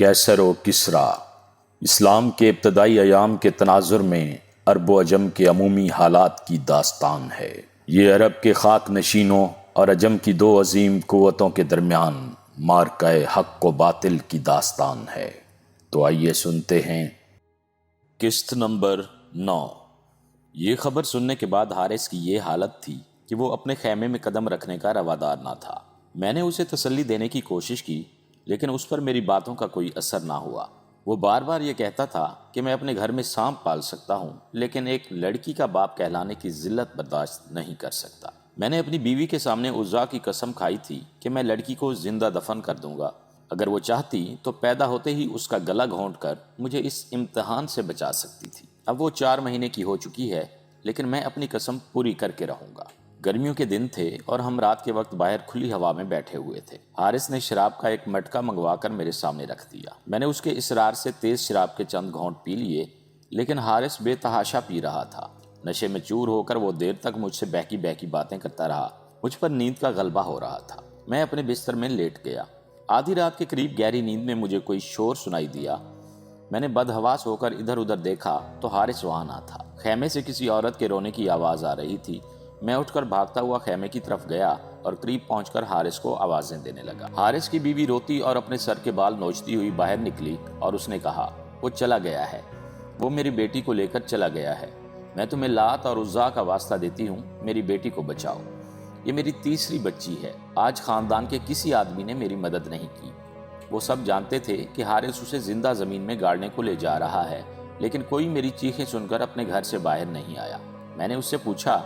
کیسر و کسریٰ اسلام کے ابتدائی ایام کے تناظر میں عرب و عجم کے عمومی حالات کی داستان ہے۔ یہ عرب کے خاک نشینوں اور عجم کی دو عظیم قوتوں کے درمیان معرکہ حق و باطل کی داستان ہے۔ تو آئیے سنتے ہیں۔ قسط نمبر 9۔ یہ خبر سننے کے بعد حارث کی یہ حالت تھی کہ وہ اپنے خیمے میں قدم رکھنے کا روادار نہ تھا۔ میں نے اسے تسلی دینے کی کوشش کی لیکن اس پر میری باتوں کا کوئی اثر نہ ہوا۔ وہ بار بار یہ کہتا تھا کہ میں اپنے گھر میں سانپ پال سکتا ہوں لیکن ایک لڑکی کا باپ کہلانے کی ذلت برداشت نہیں کر سکتا۔ میں نے اپنی بیوی کے سامنے عزا کی قسم کھائی تھی کہ میں لڑکی کو زندہ دفن کر دوں گا اگر وہ چاہتی تو پیدا ہوتے ہی اس کا گلا گھونٹ کر مجھے اس امتحان سے بچا سکتی تھی۔ اب وہ 4 مہینے کی ہو چکی ہے لیکن میں اپنی قسم پوری کر کے رہوں گا۔ گرمیوں کے دن تھے اور ہم رات کے وقت باہر کھلی ہوا میں بیٹھے ہوئے تھے۔ حارث نے شراب کا ایک مٹکا منگوا کر میرے سامنے رکھ دیا۔ میں نے اس کے اصرار سے تیز شراب کے چند گھونٹ پی لیے لیکن حارث بے تحاشا پی رہا تھا۔ نشے میں چور ہو کر وہ دیر تک مجھ سے بہکی بہکی باتیں کرتا رہا۔ مجھ پر نیند کا غلبہ ہو رہا تھا۔ میں اپنے بستر میں لیٹ گیا۔ آدھی رات کے قریب گہری نیند میں مجھے کوئی شور سنائی دیا۔ میں نے بدحواس ہو کر ادھر ادھر دیکھا تو حارث وہاں نہ تھا۔ خیمے سے کسی عورت کے رونے کی آواز آ رہی تھی۔ میں اٹھ کر بھاگتا ہوا خیمے کی طرف گیا اور قریب پہنچ کر حارث کو آوازیں دینے لگا۔ حارث کی بیوی روتی اور اپنے سر کے بال نوچتی ہوئی باہر نکلی اور اس نے کہا، وہ چلا گیا ہے، وہ میری بیٹی کو لے کر چلا گیا ہے۔ میں تمہیں لات اور عزا کا واسطہ دیتی ہوں، میری بیٹی کو بچاؤ۔ یہ میری تیسری بچی ہے۔ آج خاندان کے کسی آدمی نے میری مدد نہیں کی۔ وہ سب جانتے تھے کہ حارث اسے زندہ زمین میں گاڑنے کو لے جا رہا ہے لیکن کوئی میری چیخیں سن کر اپنے گھر سے باہر نہیں آیا۔ میں نے اس سے پوچھا،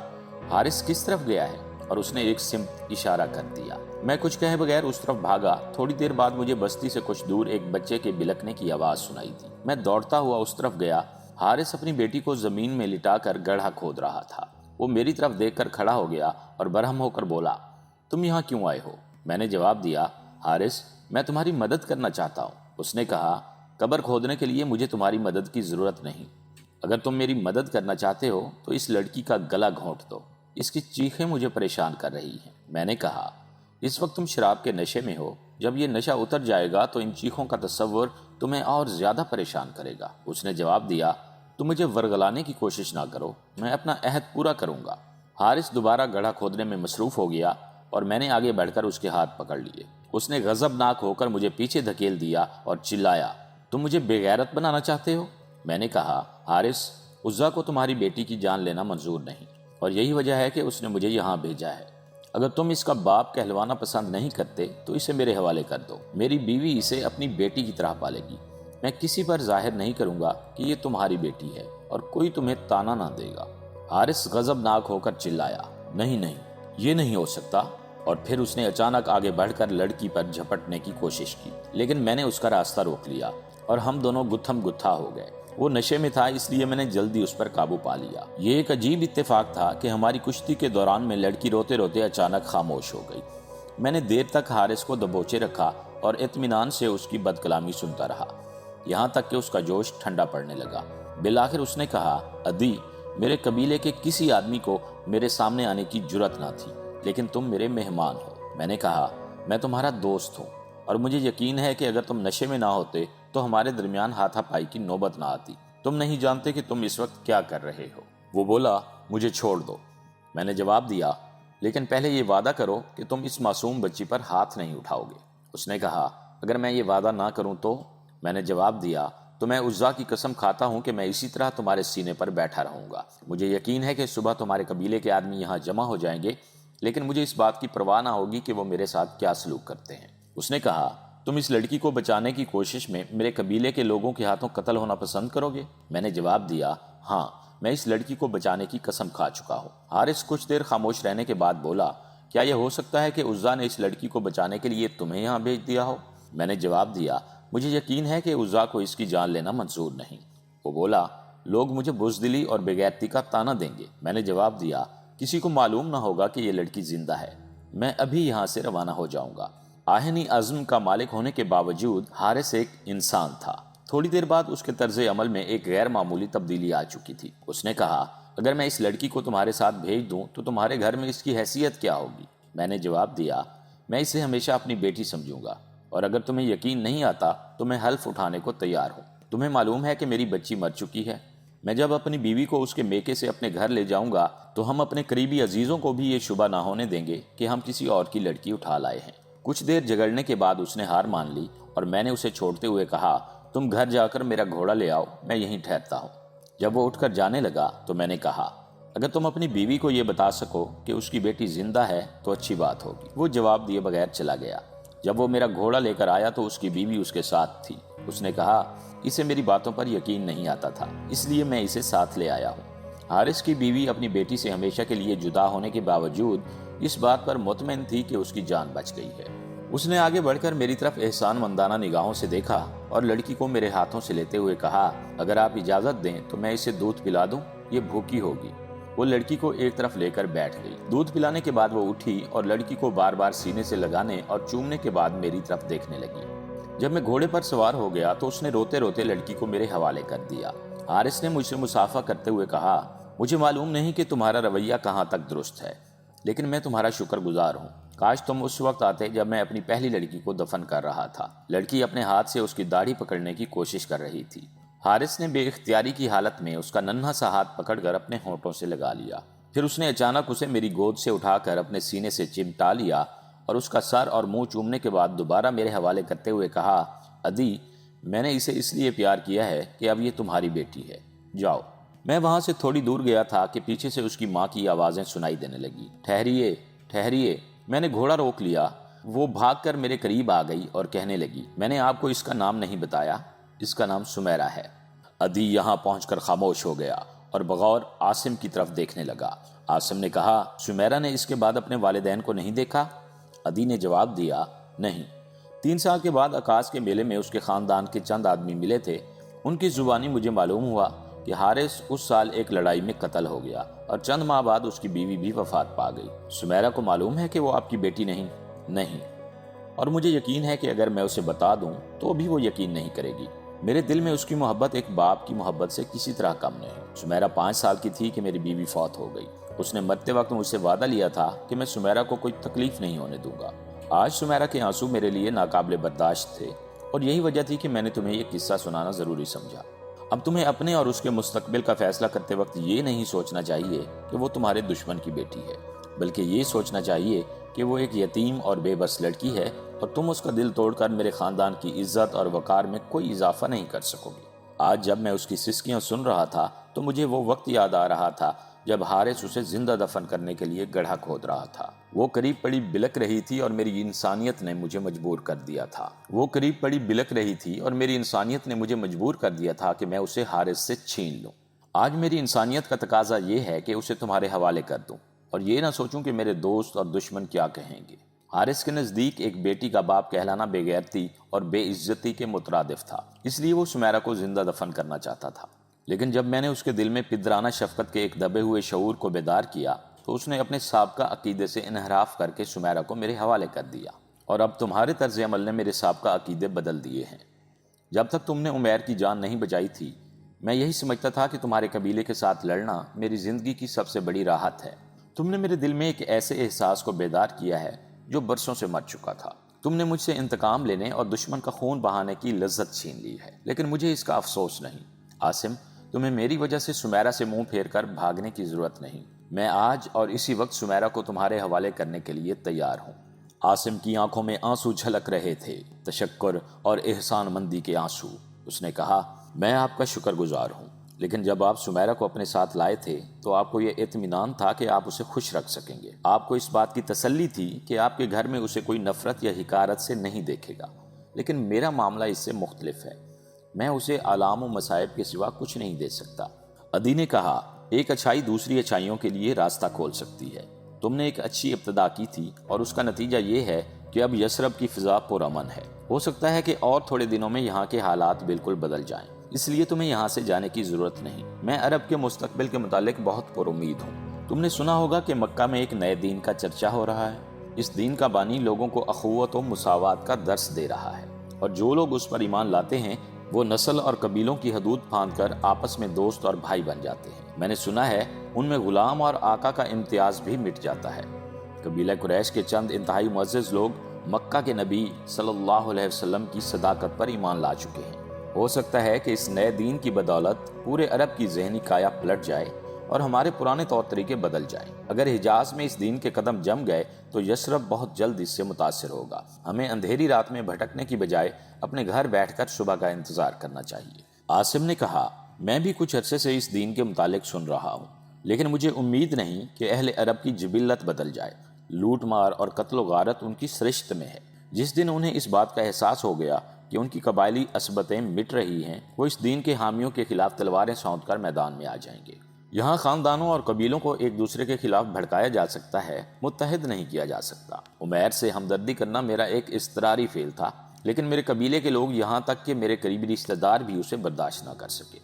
حارث کس طرف گیا ہے؟ اور اس نے ایک سمت اشارہ کر دیا۔ میں کچھ کہے بغیر اس طرف بھاگا۔ تھوڑی دیر بعد مجھے بستی سے کچھ دور ایک بچے کے بلکنے کی آواز سنائی دی۔ میں دوڑتا ہوا اس طرف گیا۔ حارث اپنی بیٹی کو زمین میں لٹا کر گڑھا کھود رہا تھا۔ وہ میری طرف دیکھ کر کھڑا ہو گیا اور برہم ہو کر بولا، تم یہاں کیوں آئے ہو؟ میں نے جواب دیا، حارث میں تمہاری مدد کرنا چاہتا ہوں۔ اس نے کہا، قبر کھودنے کے لیے مجھے تمہاری مدد کی ضرورت نہیں۔ اگر تم میری مدد کرنا چاہتے ہو تو اس لڑکی کا گلا گھونٹ دو، اس کی چیخیں مجھے پریشان کر رہی ہیں۔ میں نے کہا، اس وقت تم شراب کے نشے میں ہو، جب یہ نشہ اتر جائے گا تو ان چیخوں کا تصور تمہیں اور زیادہ پریشان کرے گا۔ اس نے جواب دیا، تم مجھے ورغلانے کی کوشش نہ کرو، میں اپنا عہد پورا کروں گا۔ حارث دوبارہ گڑھا کھودنے میں مصروف ہو گیا اور میں نے آگے بڑھ کر اس کے ہاتھ پکڑ لیے۔ اس نے غضبناک ہو کر مجھے پیچھے دھکیل دیا اور چلایا، تم مجھے بے غیرت بنانا چاہتے ہو؟ میں نے کہا، حارث عزا کو تمہاری بیٹی کی جان لینا منظور نہیں اور یہی وجہ ہے کہ اس نے مجھے یہاں بھیجا ہے۔ اگر تم اس کا باپ کہلوانا پسند نہیں کرتے تو اسے میرے حوالے کر دو، میری بیوی اسے اپنی بیٹی کی طرح پالے گی۔ میں کسی پر ظاہر نہیں کروں گا کہ یہ تمہاری بیٹی ہے اور کوئی تمہیں تانا نہ دے گا۔ حارث غضبناک ہو کر چلایا، نہیں نہیں، یہ نہیں ہو سکتا، اور پھر اس نے اچانک آگے بڑھ کر لڑکی پر جھپٹنے کی کوشش کی لیکن میں نے اس کا راستہ روک لیا اور ہم دونوں گتھم گتھا ہو گئے۔ وہ نشے میں تھا اس لیے میں نے جلدی اس پر قابو پا لیا۔ یہ ایک عجیب اتفاق تھا کہ ہماری کشتی کے دوران میں لڑکی روتے روتے اچانک خاموش ہو گئی۔ میں نے دیر تک حارث کو دبوچے رکھا اور اطمینان سے اس کی بد کلامی سنتا رہا یہاں تک کہ اس کا جوش ٹھنڈا پڑنے لگا۔ بالآخر اس نے کہا، عدی، میرے قبیلے کے کسی آدمی کو میرے سامنے آنے کی جرأت نہ تھی لیکن تم میرے مہمان ہو۔ میں نے کہا، میں تمہارا دوست ہوں اور مجھے یقین ہے کہ اگر تم نشے میں نہ ہوتے تو ہمارے درمیان ہاتھا پائی کی نوبت نہ آتی۔ تم نہیں جانتے کہ تم اس وقت کیا کر رہے ہو۔ وہ بولا، مجھے چھوڑ دو۔ میں نے جواب دیا، لیکن پہلے یہ وعدہ کرو کہ تم اس معصوم بچی پر ہاتھ نہیں اٹھاؤ گے۔ اس نے کہا، اگر میں یہ وعدہ نہ کروں تو؟ میں نے جواب دیا، تو میں عزا کی قسم کھاتا ہوں کہ میں اسی طرح تمہارے سینے پر بیٹھا رہوں گا۔ مجھے یقین ہے کہ صبح تمہارے قبیلے کے آدمی یہاں جمع ہو جائیں گے لیکن مجھے اس بات کی پرواہ نہ ہوگی کہ وہ میرے ساتھ کیا سلوک کرتے ہیں۔ اس نے کہا، تم اس لڑکی کو بچانے کی کوشش میں میرے قبیلے کے لوگوں کے ہاتھوں قتل ہونا پسند کرو گے؟ میں نے جواب دیا، ہاں، میں اس لڑکی کو بچانے کی قسم کھا چکا ہوں۔ حارث کچھ دیر خاموش رہنے کے بعد بولا، کیا یہ ہو سکتا ہے کہ عزا نے اس لڑکی کو بچانے کے لیے تمہیں یہاں بھیج دیا ہو؟ میں نے جواب دیا، مجھے یقین ہے کہ عزا کو اس کی جان لینا منظور نہیں۔ وہ بولا، لوگ مجھے بزدلی اور بےغیرتی کا طعنہ دیں گے۔ میں نے جواب دیا، کسی کو معلوم نہ ہوگا کہ یہ لڑکی زندہ ہے۔ میں ابھی یہاں سے روانہ ہو جاؤں گا۔ آہنی عزم کا مالک ہونے کے باوجود حارث ایک انسان تھا۔ تھوڑی دیر بعد اس کے طرز عمل میں ایک غیر معمولی تبدیلی آ چکی تھی۔ اس نے کہا، اگر میں اس لڑکی کو تمہارے ساتھ بھیج دوں تو تمہارے گھر میں اس کی حیثیت کیا ہوگی؟ میں نے جواب دیا، میں اسے ہمیشہ اپنی بیٹی سمجھوں گا اور اگر تمہیں یقین نہیں آتا تو میں حلف اٹھانے کو تیار ہوں۔ تمہیں معلوم ہے کہ میری بچی مر چکی ہے۔ میں جب اپنی بیوی کو اس کے میکے سے اپنے گھر لے جاؤں گا تو ہم اپنے قریبی عزیزوں کو بھی یہ شبہ نہ ہونے دیں گے کہ ہم کسی اور کی لڑکی اٹھا لائے ہیں۔ کچھ دیر جگڑنے کے بعد اس نے ہار مان لی اور میں نے اسے چھوڑتے ہوئے کہا، تم گھر جا کر میرا گھوڑا لے آؤ، میں یہیں ٹھہرتا ہوں۔ جب وہ اٹھ کر جانے لگا تو میں نے کہا، اگر تم اپنی بیوی کو یہ بتا سکو کہ اس کی بیٹی زندہ ہے تو اچھی بات ہوگی۔ وہ جواب دیے بغیر چلا گیا۔ جب وہ میرا گھوڑا لے کر آیا تو اس کی بیوی اس کے ساتھ تھی۔ اس نے کہا، اسے میری باتوں پر یقین نہیں آتا تھا، اس لیے میں اسے ساتھ لے آیا ہوں۔ حارث کی بیوی اپنی بیٹی سے ہمیشہ کے لیے جدا ہونے کے باوجود اس بات پر مطمئن تھی کہ اس کی جان بچ گئی ہے۔ اس نے آگے بڑھ کر میری طرف احسان مندانہ نگاہوں سے دیکھا اور لڑکی کو میرے ہاتھوں سے لیتے ہوئے کہا، اگر آپ اجازت دیں تو میں اسے دودھ پلا دوں، یہ بھوکی ہوگی۔ وہ لڑکی کو ایک طرف لے کر بیٹھ گئی۔ دودھ پلانے کے بعد وہ اٹھی اور لڑکی کو بار بار سینے سے لگانے اور چومنے کے بعد میری طرف دیکھنے لگی۔ جب میں گھوڑے پر سوار ہو گیا تو اس نے روتے روتے لڑکی کو میرے حوالے کر دیا۔ حارث نے مجھ سے مصافحہ کرتے ہوئے کہا، مجھے معلوم نہیں کہ تمہارا رویہ کہاں تک درست ہے، لیکن میں تمہارا شکر گزار ہوں۔ کاش تم اس وقت آتے جب میں اپنی پہلی لڑکی کو دفن کر رہا تھا۔ لڑکی اپنے ہاتھ سے اس کی داڑھی پکڑنے کی کوشش کر رہی تھی۔ حارث نے بے اختیاری کی حالت میں اس کا ننھا سا ہاتھ پکڑ کر اپنے ہونٹوں سے لگا لیا۔ پھر اس نے اچانک اسے میری گود سے اٹھا کر اپنے سینے سے چمٹا لیا اور اس کا سر اور منہ چومنے کے بعد دوبارہ میرے حوالے کرتے ہوئے کہا، عدی، میں نے اسے اس لیے پیار کیا ہے کہ اب یہ تمہاری بیٹی ہے، جاؤ۔ میں وہاں سے تھوڑی دور گیا تھا کہ پیچھے سے اس کی ماں کی آوازیں سنائی دینے لگی، ٹھہریے ٹھہریے۔ میں نے گھوڑا روک لیا۔ وہ بھاگ کر میرے قریب آ گئی اور کہنے لگی، میں نے آپ کو اس کا نام نہیں بتایا، اس کا نام سمیرہ ہے۔ عدی یہاں پہنچ کر خاموش ہو گیا اور بغور عاصم کی طرف دیکھنے لگا۔ عاصم نے کہا، سمیرہ نے اس کے بعد اپنے والدین کو نہیں دیکھا؟ عدی نے جواب دیا، نہیں۔ 3 سال کے بعد عکاس کے میلے میں اس کے خاندان کے چند آدمی ملے تھے۔ ان کی زبانی مجھے معلوم ہوا کہ حارث اس سال ایک لڑائی میں قتل ہو گیا اور چند ماہ بعد اس کی بیوی بھی وفات پا گئی۔ سمیرہ کو معلوم ہے کہ وہ آپ کی بیٹی نہیں؟ نہیں، اور مجھے یقین ہے کہ اگر میں اسے بتا دوں تو بھی وہ یقین نہیں کرے گی۔ میرے دل میں اس کی محبت ایک باپ کی محبت سے کسی طرح کم نہیں۔ سمیرہ 5 سال کی تھی کہ میری بیوی فوت ہو گئی۔ اس نے مرتے وقت مجھ سے وعدہ لیا تھا کہ میں سمیرہ کو کوئی تکلیف نہیں ہونے دوں گا۔ آج سمیرہ کے آنسو میرے لیے ناقابل برداشت تھے اور یہی وجہ تھی کہ میں نے تمہیں یہ قصہ سنانا ضروری سمجھا۔ اب تمہیں اپنے اور اس کے مستقبل کا فیصلہ کرتے وقت یہ نہیں سوچنا چاہیے کہ وہ تمہارے دشمن کی بیٹی ہے، بلکہ یہ سوچنا چاہیے کہ وہ ایک یتیم اور بے بس لڑکی ہے اور تم اس کا دل توڑ کر میرے خاندان کی عزت اور وقار میں کوئی اضافہ نہیں کر سکو گی۔ آج جب میں اس کی سسکیاں سن رہا تھا تو مجھے وہ وقت یاد آ رہا تھا جب حارث اسے زندہ دفن کرنے کے لیے گڑھا کھود رہا تھا۔ وہ قریب پڑی بلک رہی تھی اور میری انسانیت نے مجھے مجبور کر دیا تھا کہ میں اسے حارث سے چھین لوں۔ آج میری انسانیت کا تقاضا یہ ہے کہ اسے تمہارے حوالے کر دوں اور یہ نہ سوچوں کہ میرے دوست اور دشمن کیا کہیں گے۔ حارث کے نزدیک ایک بیٹی کا باپ کہلانا بے غیرتی اور بے عزتی کے مترادف تھا، اس لیے وہ سمیرہ کو زندہ دفن کرنا چاہتا تھا۔ لیکن جب میں نے اس کے دل میں پدرانہ شفقت کے ایک دبے ہوئے شعور کو بیدار کیا تو اس نے اپنے سابقہ عقیدے سے انحراف کر کے سمیرہ کو میرے حوالے کر دیا، اور اب تمہارے طرز عمل نے میرے سابقہ عقیدے بدل دیے ہیں۔ جب تک تم نے عمیر کی جان نہیں بچائی تھی میں یہی سمجھتا تھا کہ تمہارے قبیلے کے ساتھ لڑنا میری زندگی کی سب سے بڑی راحت ہے۔ تم نے میرے دل میں ایک ایسے احساس کو بیدار کیا ہے جو برسوں سے مر چکا تھا۔ تم نے مجھ سے انتقام لینے اور دشمن کا خون بہانے کی لذت چھین لی ہے، لیکن مجھے اس کا افسوس نہیں۔ عاصم، تمہیں میری وجہ سے سمیرہ سے منہ پھیر کر بھاگنے کی ضرورت نہیں۔ میں آج اور اسی وقت سمیرہ کو تمہارے حوالے کرنے کے لیے تیار ہوں۔ عاصم کی آنکھوں میں آنسو جھلک رہے تھے، تشکر اور احسان مندی کے آنسو۔ اس نے کہا، میں آپ کا شکر گزار ہوں، لیکن جب آپ سمیرہ کو اپنے ساتھ لائے تھے تو آپ کو یہ اطمینان تھا کہ آپ اسے خوش رکھ سکیں گے۔ آپ کو اس بات کی تسلی تھی کہ آپ کے گھر میں اسے کوئی نفرت یا حقارت سے نہیں دیکھے گا، لیکن میرا معاملہ اس سے مختلف ہے۔ میں اسے آلام و مصائب کے سوا کچھ نہیں دے سکتا۔ عدی نے کہا، ایک اچھائی دوسری اچھائیوں کے لیے راستہ کھول سکتی ہے۔ تم نے ایک اچھی ابتدا کی تھی اور اس کا نتیجہ یہ ہے کہ اب یثرب کی فضا پرامن ہے۔ ہو سکتا ہے کہ اور تھوڑے دنوں میں یہاں کے حالات بالکل بدل جائیں، اس لیے تمہیں یہاں سے جانے کی ضرورت نہیں۔ میں عرب کے مستقبل کے متعلق بہت پر امید ہوں۔ تم نے سنا ہوگا کہ مکہ میں ایک نئے دین کا چرچا ہو رہا ہے۔ اس دین کا بانی لوگوں کو اخوت و مساوات کا درس دے رہا ہے، اور جو لوگ اس پر ایمان لاتے ہیں وہ نسل اور قبیلوں کی حدود پھاند کر آپس میں دوست اور بھائی بن جاتے ہیں۔ میں نے سنا ہے ان میں غلام اور آقا کا امتیاز بھی مٹ جاتا ہے۔ قبیلہ قریش کے چند انتہائی معزز لوگ مکہ کے نبی صلی اللہ علیہ وسلم کی صداقت پر ایمان لا چکے ہیں۔ ہو سکتا ہے کہ اس نئے دین کی بدولت پورے عرب کی ذہنی کایا پلٹ جائے اور ہمارے پرانے طور طریقے بدل جائیں۔ اگر حجاز میں اس دین کے قدم جم گئے تو یثرب بہت جلد اس سے متاثر ہوگا۔ ہمیں اندھیری رات میں بھٹکنے کی بجائے اپنے گھر بیٹھ کر صبح کا انتظار کرنا چاہیے۔ عاصم نے کہا، میں بھی کچھ عرصے سے اس دین کے متعلق سن رہا ہوں، لیکن مجھے امید نہیں کہ اہل عرب کی جبلت بدل جائے۔ لوٹ مار اور قتل و غارت ان کی سرشت میں ہے۔ جس دن انہیں اس بات کا احساس ہو گیا کہ ان کی قبائلی عصبتیں مٹ رہی ہیں، وہ اس دین کے حامیوں کے خلاف تلواریں سونت کر میدان میں آ جائیں گے۔ یہاں خاندانوں اور قبیلوں کو ایک دوسرے کے خلاف بھڑکایا جا سکتا ہے، متحد نہیں کیا جا سکتا۔ عمیر سے ہمدردی کرنا میرا ایک اضطراری فعل تھا، لیکن میرے قبیلے کے لوگ یہاں تک کہ میرے قریبی رشتہ دار بھی اسے برداشت نہ کر سکے۔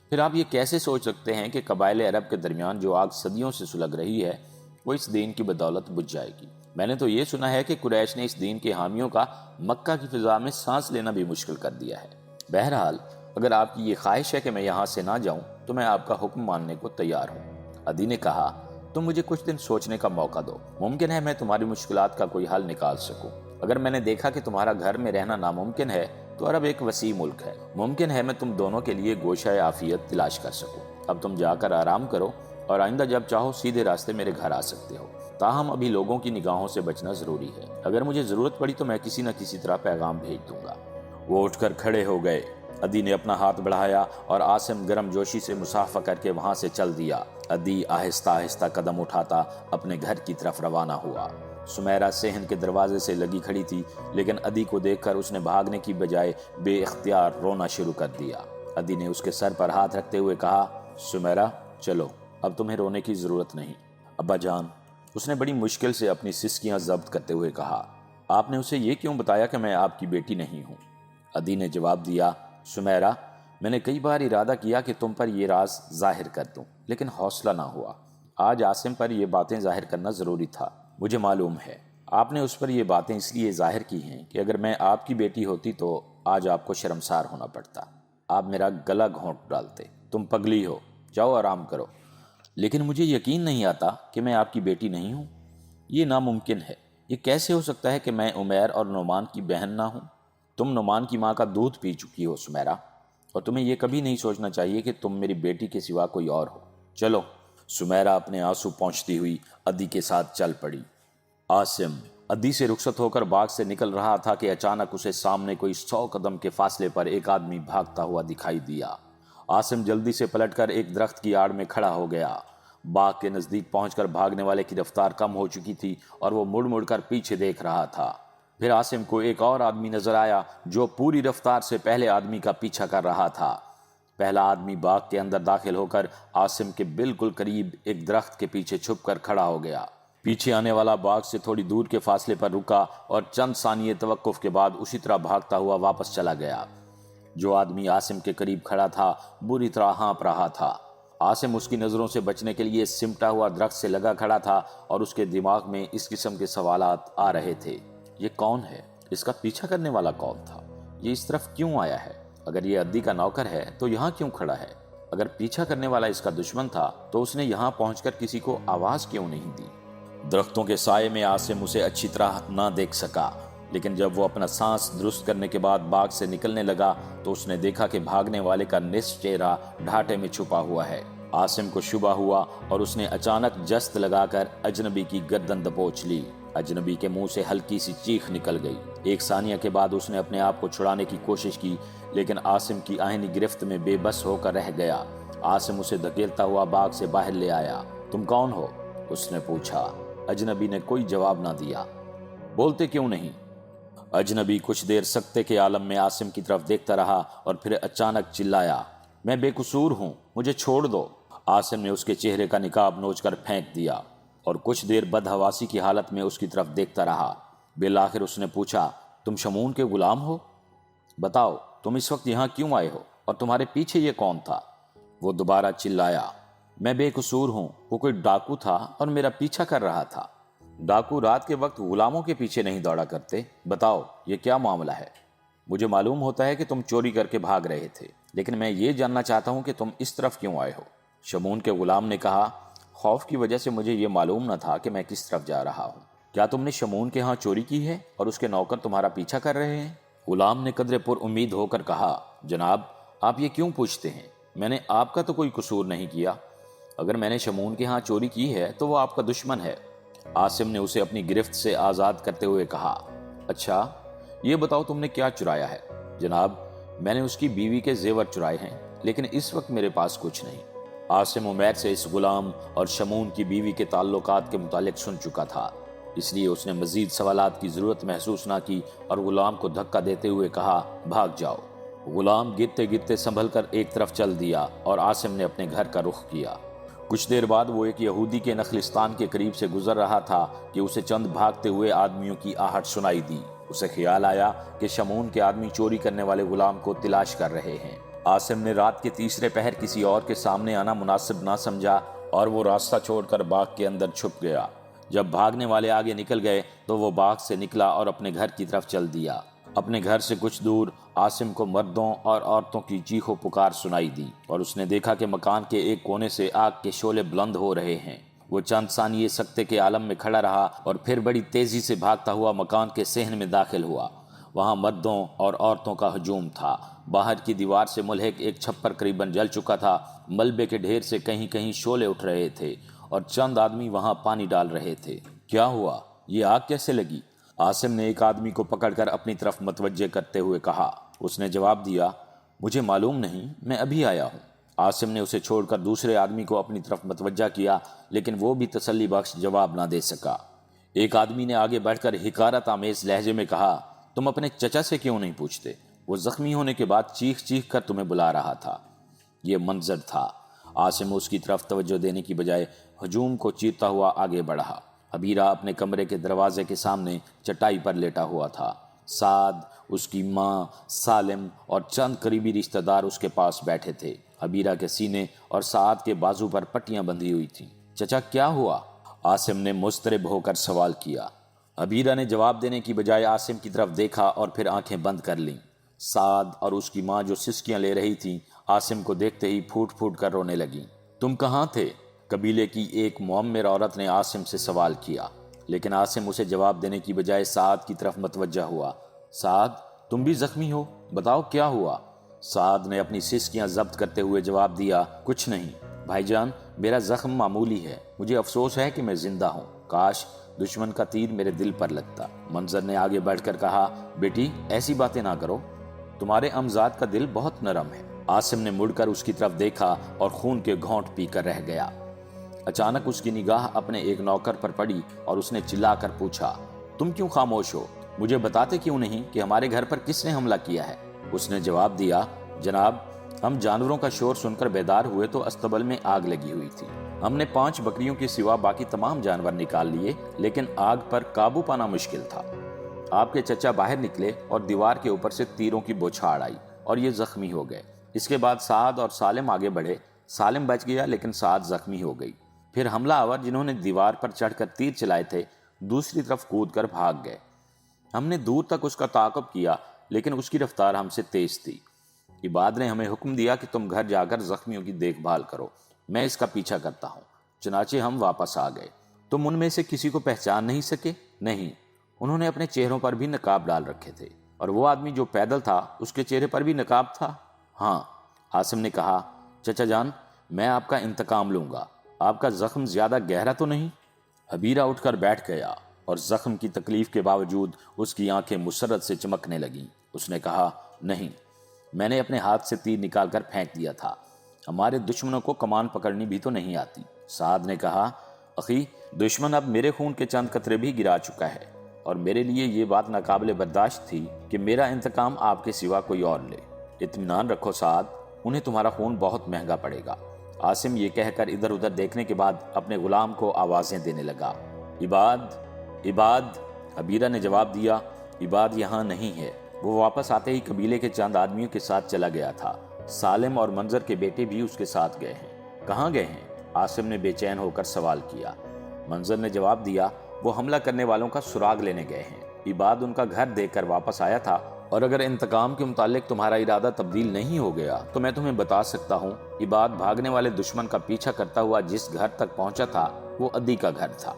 پھر آپ یہ کیسے سوچ سکتے ہیں کہ قبائل عرب کے درمیان جو آگ صدیوں سے سلگ رہی ہے وہ اس دین کی بدولت بجھ جائے گی؟ میں نے تو یہ سنا ہے کہ قریش نے اس دین کے حامیوں کا مکہ کی فضا میں سانس لینا بھی مشکل کر دیا ہے۔ بہرحال اگر آپ کی یہ خواہش ہے کہ میں یہاں سے نہ جاؤں تو میں آپ کا حکم ماننے کو تیار ہوں۔ عدی نے کہا، تم مجھے کچھ دن سوچنے کا موقع دو، ممکن ہے میں تمہاری مشکلات کا کوئی حل نکال سکوں۔ اگر میں نے دیکھا کہ تمہارا گھر میں رہنا ناممکن ہے تو عرب ایک وسیع ملک ہے، ممکن ہے میں تم دونوں کے لیے گوشہ عافیت تلاش کر سکوں۔ اب تم جا کر آرام کرو اور آئندہ جب چاہو سیدھے راستے میرے گھر آ سکتے ہو۔ تاہم ابھی لوگوں کی نگاہوں سے بچنا ضروری ہے، اگر مجھے ضرورت پڑی تو میں کسی نہ کسی طرح پیغام بھیج دوں گا۔ وہ اٹھ کر کھڑے ہو گئے۔ عدی نے اپنا ہاتھ بڑھایا اور عاصم گرم جوشی سے مصافحہ کر کے وہاں سے چل دیا۔ عدی آہستہ آہستہ قدم اٹھاتا اپنے گھر کی طرف روانہ ہوا۔ سمیرہ صحن کے دروازے سے لگی کھڑی تھی، لیکن عدی کو دیکھ کر اس نے بھاگنے کی بجائے بے اختیار رونا شروع کر دیا۔ عدی نے اس کے سر پر ہاتھ رکھتے ہوئے کہا، سمیرہ چلو، اب تمہیں رونے کی ضرورت نہیں۔ ابا جان، اس نے بڑی مشکل سے اپنی سسکیاں ضبط کرتے ہوئے کہا، آپ نے اسے یہ کیوں بتایا کہ میں آپ کی بیٹی نہیں ہوں؟ عدی نے جواب دیا، سمیرہ، میں نے کئی بار ارادہ کیا کہ تم پر یہ راز ظاہر کر دوں، لیکن حوصلہ نہ ہوا۔ آج عاصم پر یہ باتیں ظاہر کرنا ضروری تھا۔ مجھے معلوم ہے آپ نے اس پر یہ باتیں اس لیے ظاہر کی ہیں کہ اگر میں آپ کی بیٹی ہوتی تو آج آپ کو شرمسار ہونا پڑتا، آپ میرا گلا گھونٹ ڈالتے۔ تم پگلی ہو، جاؤ آرام کرو۔ لیکن مجھے یقین نہیں آتا کہ میں آپ کی بیٹی نہیں ہوں۔ یہ ناممکن ہے۔ یہ کیسے ہو سکتا ہے کہ میں عمیر اور نعمان کی بہن نہ ہوں؟ تم نعمان کی ماں کا دودھ پی چکی ہو سمیرہ، اور تمہیں یہ کبھی نہیں سوچنا چاہیے کہ تم میری بیٹی کے سوا کوئی اور ہو۔ چلو۔ سمیرہ اپنے آنسو پونچھتی ہوئی عدی کے ساتھ چل پڑی۔ عاصم عدی سے رخصت ہو کر باغ سے نکل رہا تھا کہ اچانک اسے سامنے کوئی 100 قدم کے فاصلے پر ایک آدمی بھاگتا ہوا دکھائی دیا۔ عاصم جلدی سے پلٹ کر ایک درخت کی آڑ میں کھڑا ہو گیا۔ باغ کے نزدیک پہنچ کر بھاگنے والے کی رفتار کم ہو چکی تھی اور وہ مڑ مڑ کر پیچھے دیکھ رہا تھا۔ پھر عاصم کو ایک اور آدمی نظر آیا جو پوری رفتار سے پہلے آدمی کا پیچھا کر رہا تھا۔ پہلا آدمی باغ کے اندر داخل ہو کر عاصم کے بالکل قریب ایک درخت کے پیچھے چھپ کر کھڑا ہو گیا۔ پیچھے آنے والا باغ سے تھوڑی دور کے فاصلے پر رکا اور چند ثانیے توقف کے بعد اسی طرح بھاگتا ہوا واپس چلا گیا۔ جو آدمی عاصم کے قریب کھڑا تھا بری طرح ہانپ رہا تھا۔ عاصم اس کی نظروں سے بچنے کے لیے سمٹا ہوا درخت سے لگا کھڑا تھا اور اس کے دماغ میں اس قسم کے سوالات آ رہے تھے۔ یہ کون ہے؟ اس کا پیچھا کرنے والا کون تھا؟ یہ اس طرف کیوں آیا ہے؟ اگر یہ عدی کا نوکر ہے تو یہاں کیوں کھڑا ہے؟ اگر پیچھا کرنے والا اس کا دشمن تھا تو اس نے یہاں پہنچ کر کسی کو آواز کیوں نہیں دی؟ درختوں کے سائے میں عاصم اسے اچھی طرح نہ دیکھ سکا، لیکن جب وہ اپنا سانس درست کرنے کے بعد باغ سے نکلنے لگا تو اس نے دیکھا کہ بھاگنے والے کا نصف چہرہ ڈھاٹے میں چھپا ہوا ہے۔ عاصم کو شبہ ہوا اور اس نے اچانک جست لگا کر اجنبی کی گردن دبوچ لی۔ اجنبی کے منہ سے ہلکی سی چیخ نکل گئی۔ ایک ثانیہ کے بعد اس نے اپنے آپ کو چھڑانے کی کوشش کی، لیکن عاصم کی آہنی گرفت میں بے بس ہو کر رہ گیا۔ عاصم اسے دھکیلتا ہوا باغ سے باہر لے آیا۔ تم کون ہو؟ اس نے پوچھا۔ اجنبی نے کوئی جواب نہ دیا۔ بولتے کیوں نہیں؟ اجنبی کچھ دیر سکتے کے عالم میں عاصم کی طرف دیکھتا رہا اور پھر اچانک چلایا، میں بے قصور ہوں، مجھے چھوڑ دو۔ عاصم نے اس کے چہرے کا نقاب نوچ کر پھینک دیا اور کچھ دیر بدحواسی کی حالت میں اس کی طرف دیکھتا رہا۔ بالآخر اس نے پوچھا، تم شمون کے غلام ہو؟ بتاؤ تم اس وقت یہاں کیوں آئے ہو اور تمہارے پیچھے یہ کون تھا؟ وہ دوبارہ چلایا، میں بے قصور ہوں، وہ کوئی ڈاکو تھا اور میرا پیچھا کر رہا تھا۔ ڈاکو رات کے وقت غلاموں کے پیچھے نہیں دوڑا کرتے۔ بتاؤ یہ کیا معاملہ ہے؟ مجھے معلوم ہوتا ہے کہ تم چوری کر کے بھاگ رہے تھے، لیکن میں یہ جاننا چاہتا ہوں کہ تم اس طرف کیوں آئے ہو؟ شمون کے غلام نے کہا، خوف کی وجہ سے مجھے یہ معلوم نہ تھا کہ میں کس طرف جا رہا ہوں۔ کیا تم نے شمون کے ہاں چوری کی ہے اور اس کے نوکر تمہارا پیچھا کر رہے ہیں؟ غلام نے قدرے پر امید ہو کر کہا، جناب آپ یہ کیوں پوچھتے ہیں؟ میں نے آپ کا تو کوئی قصور نہیں کیا۔ اگر میں نے شمون کے ہاں چوری کی ہے تو وہ آپ کا دشمن ہے۔ عاصم نے اسے اپنی گرفت سے آزاد کرتے ہوئے کہا، اچھا یہ بتاؤ تم نے کیا چرایا ہے؟ جناب میں نے اس کی بیوی کے زیور چرائے ہیں، لیکن اس وقت میرے پاس کچھ نہیں۔ عاصم عمیر سے اس غلام اور شمون کی بیوی کے تعلقات کے متعلق سن چکا تھا، اس لیے اس نے مزید سوالات کی ضرورت محسوس نہ کی اور غلام کو دھکا دیتے ہوئے کہا، بھاگ جاؤ۔ غلام گرتے گرتے سنبھل کر ایک طرف چل دیا اور عاصم نے اپنے گھر کا رخ کیا۔ کچھ دیر بعد وہ ایک یہودی کے نخلستان کے قریب سے گزر رہا تھا کہ اسے چند بھاگتے ہوئے آدمیوں کی آہٹ سنائی دی۔ اسے خیال آیا کہ شمون کے آدمی چوری کرنے والے غلام کو تلاش کر رہے ہیں۔ عاصم نے رات کے تیسرے پہر کسی اور کے سامنے آنا مناسب نہ سمجھا اور وہ راستہ چھوڑ کر باغ کے اندر چھپ گیا۔ جب بھاگنے والے آگے نکل گئے تو وہ باغ سے نکلا اور اپنے گھر کی طرف چل دیا۔ اپنے گھر سے کچھ دور عاصم کو مردوں اور عورتوں کی چیخ و پکار سنائی دی اور اس نے دیکھا کہ مکان کے ایک کونے سے آگ کے شعلے بلند ہو رہے ہیں۔ وہ چند ثانیے سکتے کے عالم میں کھڑا رہا اور پھر بڑی تیزی سے بھاگتا ہوا مکان کے صحن میں داخل ہوا۔ وہاں مردوں اور عورتوں کا ہجوم تھا۔ باہر کی دیوار سے ملحق ایک چھپر قریباً جل چکا تھا۔ ملبے کے ڈھیر سے کہیں کہیں شعلے اٹھ رہے تھے اور چند آدمی وہاں پانی ڈال رہے تھے۔ کیا ہوا؟ یہ آگ کیسے لگی؟ عاصم نے ایک آدمی کو پکڑ کر اپنی طرف متوجہ کرتے ہوئے کہا۔ اس نے جواب دیا، مجھے معلوم نہیں، میں ابھی آیا ہوں۔ عاصم نے اسے چھوڑ کر دوسرے آدمی کو اپنی طرف متوجہ کیا، لیکن وہ بھی تسلی بخش جواب نہ دے سکا۔ ایک آدمی نے آگے بڑھ کر حقارت آمیز لہجے میں کہا، تم اپنے چچا سے کیوں نہیں پوچھتے؟ وہ زخمی ہونے کے بعد چیخ چیخ کر تمہیں بلا رہا تھا۔ یہ منظر تھا۔ عاصم اس کی طرف توجہ دینے کی بجائے ہجوم کو چیرتا ہوا آگے بڑھا۔ حبیرہ اپنے کمرے کے دروازے کے سامنے چٹائی پر لیٹا ہوا تھا۔ سعد، اس کی ماں، سالم اور چند قریبی رشتہ دار اس کے پاس بیٹھے تھے۔ حبیرہ کے سینے اور سعد کے بازو پر پٹیاں بندھی ہوئی تھیں۔ چچا کیا ہوا؟ عاصم نے مضطرب ہو کر سوال کیا۔ حبیرہ نے جواب دینے کی بجائے عاصم کی طرف دیکھا اور پھر آنکھیں بند کر لیں۔ سعد اور اس کی ماں جو سسکیاں لے رہی تھیں، عاصم کو دیکھتے ہی پھوٹ پھوٹ کر رونے لگیں۔ تم کہاں تھے؟ قبیلے کی ایک معمر عورت نے عاصم سے سوال کیا، لیکن عاصم اسے جواب دینے کی بجائے سعد کی طرف متوجہ ہوا۔ سعد، تم بھی زخمی ہو؟ بتاؤ کیا ہوا؟ سعد نے اپنی سسکیاں ضبط کرتے ہوئے جواب دیا، کچھ نہیں بھائی جان، میرا زخم معمولی ہے۔ مجھے افسوس ہے کہ میں زندہ ہوں، کاش دشمن کا تیر میرے دل پر لگتا۔ منظر نے آگے بڑھ کر کہا، بیٹی ایسی باتیں نہ کرو، تمہارے امزاد کا دل بہت نرم ہے۔ عاصم نے مڑ کر اس کی طرف دیکھا اور خون کے گھونٹ پی کر رہ گیا۔ اچانک اس کی نگاہ اپنے ایک نوکر پر پڑی اور اس نے چلا کر پوچھا، تم کیوں خاموش ہو؟ مجھے بتاتے کیوں نہیں کہ ہمارے گھر پر کس نے حملہ کیا ہے؟ اس نے جواب دیا، جناب ہم جانوروں کا شور سن کر بیدار ہوئے تو استبل میں آگ لگی ہوئی تھی۔ ہم نے 5 بکریوں کے سوا باقی تمام جانور نکال لیے، لیکن آگ پر قابو پانا مشکل تھا۔ آپ کے چچا باہر نکلے اور دیوار کے اوپر سے تیروں کی بوچھاڑ آئی اور یہ زخمی ہو گئے۔ اس کے بعد سعد اور سالم آگے بڑھے۔ سالم بچ گیا لیکن سعد زخمی ہو گئی۔ پھر حملہ آور جنہوں نے دیوار پر چڑھ کر تیر چلائے تھے دوسری طرف کود کر بھاگ گئے۔ ہم نے دور تک اس کا تعاقب کیا لیکن اس کی رفتار ہم سے تیز تھی۔ عباد نے ہمیں حکم دیا کہ تم گھر جا کر زخمیوں کی دیکھ بھال کرو، میں اس کا پیچھا کرتا ہوں۔ چنانچہ ہم واپس آ گئے۔ تم ان میں سے کسی کو پہچان نہیں سکے؟ نہیں، انہوں نے اپنے چہروں پر بھی نقاب ڈال رکھے تھے۔ اور وہ آدمی جو پیدل تھا اس کے چہرے پر بھی نقاب تھا؟ ہاں۔ عاصم نے کہا، چچا جان میں آپ کا انتقام لوں گا، آپ کا زخم زیادہ گہرا تو نہیں؟ حبیرہ اٹھ کر بیٹھ گیا اور زخم کی تکلیف کے باوجود اس کی آنکھیں مسرت سے چمکنے لگیں۔ اس نے کہا، نہیں، میں نے اپنے ہاتھ سے تیر نکال کر پھینک دیا تھا، ہمارے دشمنوں کو کمان پکڑنی بھی تو نہیں آتی۔ سعد نے کہا، اخی دشمن اب میرے خون کے چند قطرے بھی گرا چکا ہے اور میرے لیے یہ بات ناقابل برداشت تھی کہ میرا انتقام آپ کے سوا کوئی اور لے۔ اطمینان رکھو سعد، انہیں تمہارا خون بہت مہنگا پڑے گا۔ عاصم یہ کہہ کر ادھر ادھر دیکھنے کے بعد اپنے غلام کو آوازیں دینے لگا، عباد، عباد۔ حبیرہ نے جواب دیا، عباد یہاں نہیں ہے۔ وہ واپس آتے ہی قبیلے کے چند آدمیوں کے ساتھ چلا گیا تھا۔ سالم اور منظر کے بیٹے بھی اس کے ساتھ گئے ہیں۔ کہاں گئے ہیں؟ عاصم نے بے چین ہو کر سوال کیا۔ منظر نے جواب دیا، وہ حملہ کرنے والوں کا سراغ لینے گئے ہیں۔ عباد ان کا گھر دیکھ کر واپس آیا تھا، اور اگر انتقام کے متعلق تمہارا ارادہ تبدیل نہیں ہو گیا تو میں تمہیں بتا سکتا ہوں، عباد بھاگنے والے دشمن کا پیچھا کرتا ہوا جس گھر تک پہنچا تھا وہ عدی کا گھر تھا۔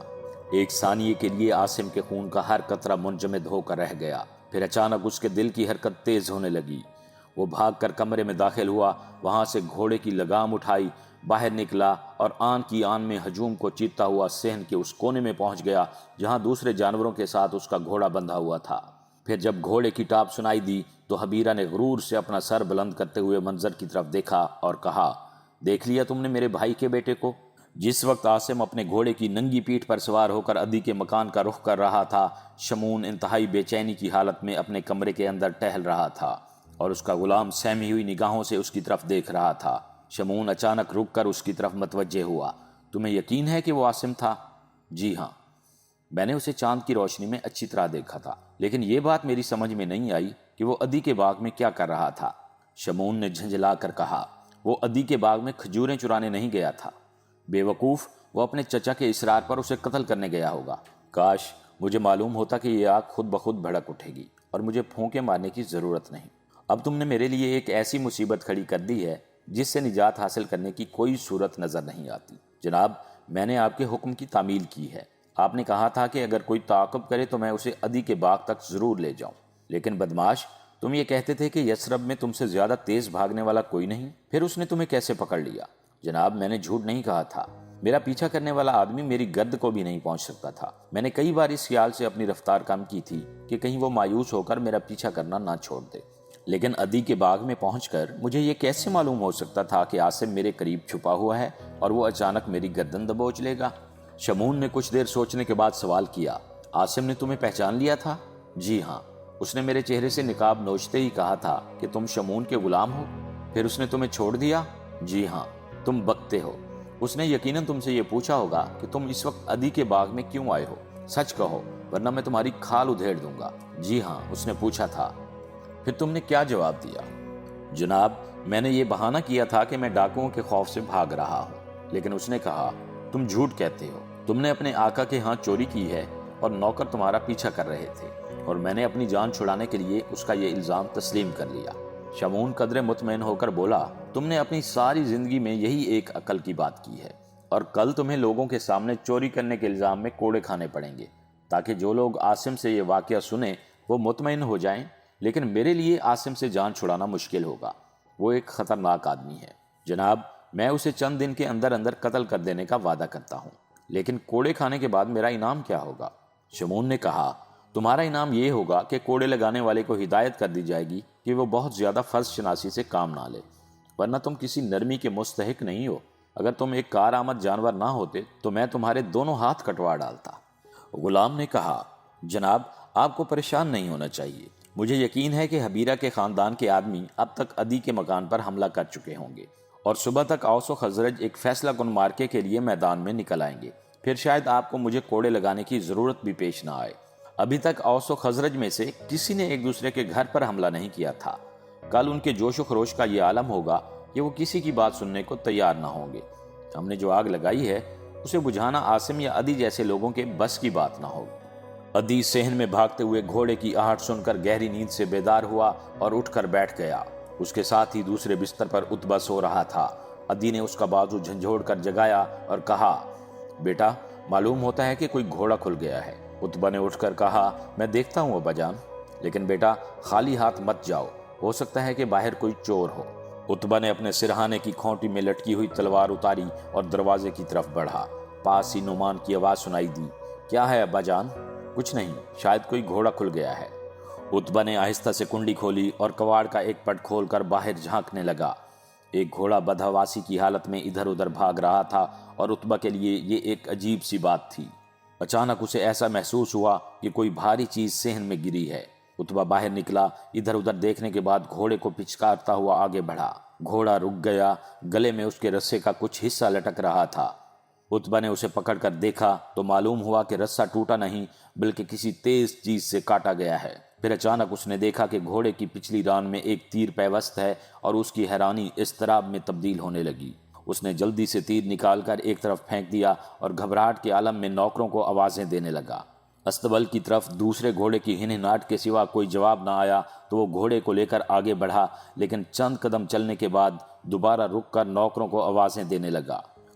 ایک ثانیے کے لیے عاصم کے خون کا ہر قطرہ منجمد ہو کر رہ گیا، پھر اچانک اس کے دل کی حرکت تیز ہونے لگی۔ وہ بھاگ کر کمرے میں داخل ہوا، وہاں سے گھوڑے کی لگام اٹھائی، باہر نکلا اور آن کی آن میں ہجوم کو چیرتا ہوا صحن کے اس کونے میں پہنچ گیا جہاں دوسرے جانوروں کے ساتھ اس کا گھوڑا بندھا ہوا تھا۔ پھر جب گھوڑے کی ٹاپ سنائی دی تو حبیرہ نے غرور سے اپنا سر بلند کرتے ہوئے منظر کی طرف دیکھا اور کہا، دیکھ لیا تم نے میرے بھائی کے بیٹے کو؟ جس وقت عاصم اپنے گھوڑے کی ننگی پیٹھ پر سوار ہو کر عدی کے مکان کا رخ کر رہا تھا، شمعون انتہائی بے چینی کی حالت میں اپنے کمرے کے اندر ٹہل رہا تھا اور اس کا غلام سہمی ہوئی نگاہوں سے اس کی طرف دیکھ رہا تھا۔ شمعون اچانک رک کر اس کی طرف متوجہ ہوا۔ تمہیں یقین ہے کہ وہ عاصم تھا؟ جی ہاں، میں نے اسے چاند کی روشنی میں اچھی طرح دیکھا تھا، لیکن یہ بات میری سمجھ میں نہیں آئی کہ وہ عدی کے باغ میں کیا کر رہا تھا۔ شمعون نے جھنجھلا کر کہا، وہ عدی کے باغ میں کھجوریں چرانے نہیں گیا تھا۔ بے وقوف، وہ اپنے چچا کے اصرار پر اسے قتل کرنے گیا ہوگا۔ کاش مجھے معلوم ہوتا کہ یہ آگ خود بخود بھڑک اٹھے گی اور مجھے پھونکے مارنے کی ضرورت نہیں۔ اب تم نے میرے لیے ایک ایسی مصیبت کھڑی کر دی ہے جس سے نجات حاصل کرنے کی کوئی صورت نظر نہیں آتی۔ جناب، میں نے آپ کے حکم کی تعمیل کی ہے۔ آپ نے کہا تھا کہ اگر کوئی تعاقب کرے تو میں اسے عدی کے باغ تک ضرور لے جاؤں، لیکن بدماش، تم یہ کہتے تھے کہ یثرب میں تم سے زیادہ تیز بھاگنے والا کوئی نہیں، پھر اس نے تمہیں کیسے پکڑ لیا؟ جناب، میں نے جھوٹ نہیں کہا تھا۔ میرا پیچھا کرنے والا آدمی میری گرد کو بھی نہیں پہنچ سکتا تھا۔ میں نے کئی بار اس خیال سے اپنی رفتار کم کی تھی کہ کہیں وہ مایوس ہو کر میرا پیچھا کرنا نہ چھوڑ دے، لیکن عدی کے باغ میں پہنچ کر مجھے یہ کیسے معلوم ہو سکتا تھا کہ عاصم میرے قریب چھپا ہوا ہے اور وہ اچانک میری گردن دبوچ لے گا؟ شمعون نے کچھ دیر سوچنے کے بعد سوال کیا، عاصم نے تمہیں پہچان لیا تھا؟ جی ہاں، اس نے میرے چہرے سے نقاب نوچتے ہی کہا تھا کہ تم شمعون کے غلام ہو۔ پھر اس نے تمہیں چھوڑ دیا؟ جی ہاں، تم بکتے ہو۔ اس نے یقیناً تم سے یہ پوچھا ہوگا کہ تم اس وقت عدی کے باغ میں کیوں آئے ہو؟ سچ کہو ورنہ میں تمہاری کھال ادھیڑ دوں گا۔ جی ہاں، اس نے پوچھا تھا۔ پھر تم نے کیا جواب دیا؟ جناب، میں نے یہ بہانہ کیا تھا کہ میں ڈاکوؤں کے خوف سے بھاگ رہا ہوں، لیکن اس نے کہا، تم جھوٹ کہتے ہو، تم نے اپنے آقا کے ہاں چوری کی ہے اور نوکر تمہارا پیچھا کر رہے تھے، اور میں نے اپنی جان چھڑانے کے لیے اس کا یہ الزام تسلیم کر لیا۔ شمعون قدرے مطمئن ہو کر بولا، تم نے اپنی ساری زندگی میں یہی ایک عقل کی بات کی ہے، اور کل تمہیں لوگوں کے سامنے چوری کرنے کے الزام میں کوڑے کھانے پڑیں گے تاکہ جو لوگ عاصم سے یہ واقعہ سنیں وہ مطمئن ہو جائیں، لیکن میرے لیے عاصم سے جان چھڑانا مشکل ہوگا۔ وہ ایک خطرناک آدمی ہے۔ جناب، میں اسے چند دن کے اندر اندر قتل کر دینے کا وعدہ کرتا ہوں، لیکن کوڑے کھانے کے بعد میرا انعام کیا ہوگا؟ شمعون نے کہا، تمہارا انعام یہ ہوگا کہ کوڑے لگانے والے کو ہدایت کر دی جائے گی کہ وہ بہت زیادہ فرض شناسی سے کام نہ لے، ورنہ تم کسی نرمی کے مستحق نہیں ہو۔ اگر تم ایک کارآمد جانور نہ ہوتے تو میں تمہارے دونوں ہاتھ کٹوا ڈالتا۔ غلام نے کہا، جناب، آپ کو پریشان نہیں ہونا چاہیے۔ مجھے یقین ہے کہ حبیرہ کے خاندان کے آدمی اب تک عدی کے مکان پر حملہ کر چکے ہوں گے، اور صبح تک اوس و خزرج ایک فیصلہ کن مارکے کے لیے میدان میں نکل آئیں گے۔ پھر شاید آپ کو مجھے کوڑے لگانے کی ضرورت بھی پیش نہ آئے۔ ابھی تک اوس و خزرج میں سے کسی نے ایک دوسرے کے گھر پر حملہ نہیں کیا تھا۔ کل ان کے جوش و خروش کا یہ عالم ہوگا کہ وہ کسی کی بات سننے کو تیار نہ ہوں گے۔ ہم نے جو آگ لگائی ہے اسے بجھانا عاصم یا عدی جیسے لوگوں کے بس کی بات نہ ہوگی۔ عدی صحن میں بھاگتے ہوئے گھوڑے کی آہٹ سن کر گہری نیند سے بیدار ہوا اور اٹھ کر بیٹھ گیا۔ اس کے ساتھ ہی دوسرے بستر پر عتبہ سو رہا تھا۔ عدی نے اس کا بازو جھنجھوڑ کر جگایا اور کہا، بیٹا، معلوم ہوتا ہے کہ کوئی گھوڑا کھل گیا ہے۔ عتبہ نے اٹھ کر کہا، میں دیکھتا ہوں ابا جان، لیکن بیٹا خالی ہاتھ مت جاؤ، ہو سکتا ہے کہ باہر کوئی چور ہو۔ عتبہ نے اپنے سرہانے کی کھونٹی میں لٹکی ہوئی تلوار اتاری اور دروازے کی طرف بڑھا۔ پاس ہی نعمان کی آواز سنائی دی، کیا ہے ابا جان؟ کچھ نہیں، شاید کوئی گھوڑا کھل گیا ہے۔ عتبہ نے آہستہ سے کنڈی کھولی اور کواڑ کا ایک پٹ کھول کر باہر جھانکنے لگا۔ ایک گھوڑا بدحواسی کی حالت میں ادھر ادھر بھاگ رہا تھا اور عتبہ کے لیے یہ ایک عجیب سی بات تھی۔ اچانک اسے ایسا محسوس ہوا کہ کوئی بھاری چیز صحن میں گری ہے۔ عتبہ باہر نکلا، ادھر ادھر دیکھنے کے بعد گھوڑے کو پچکارتا ہوا آگے بڑھا۔ گھوڑا رک گیا، گلے میں اس کے رسے کا کچھ حصہ لٹک رہا تھا۔ عتبہ نے اسے پکڑ کر دیکھا تو معلوم ہوا کہ رسہ ٹوٹا نہیں بلکہ کسی تیز چیز سے کاٹا گیا ہے۔ پھر اچانک اس نے دیکھا کہ گھوڑے کی پچھلی ران میں ایک تیر پیوست ہے اور اس کی حیرانی اضطراب میں تبدیل ہونے لگی۔ اس نے جلدی سے تیر نکال کر ایک طرف پھینک دیا اور گھبراہٹ کے عالم میں نوکروں کو آوازیں دینے لگا۔ استبل کی طرف دوسرے گھوڑے کی ہنہناٹ کے سوا کوئی جواب نہ آیا تو وہ گھوڑے کو لے کر آگے بڑھا، لیکن چند قدم چلنے کے بعد دوبارہ رک کر نوکروں کو آوازیں دینے لگا۔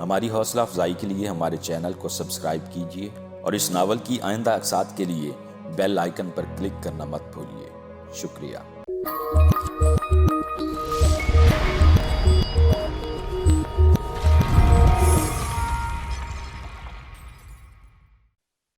ہماری حوصلہ افزائی کے لیے ہمارے چینل کو سبسکرائب کیجیے اور اس ناول کی آئندہ اقساط کے لیے بیل آئیکن پر کلک کرنا مت بھولیے۔ شکریہ۔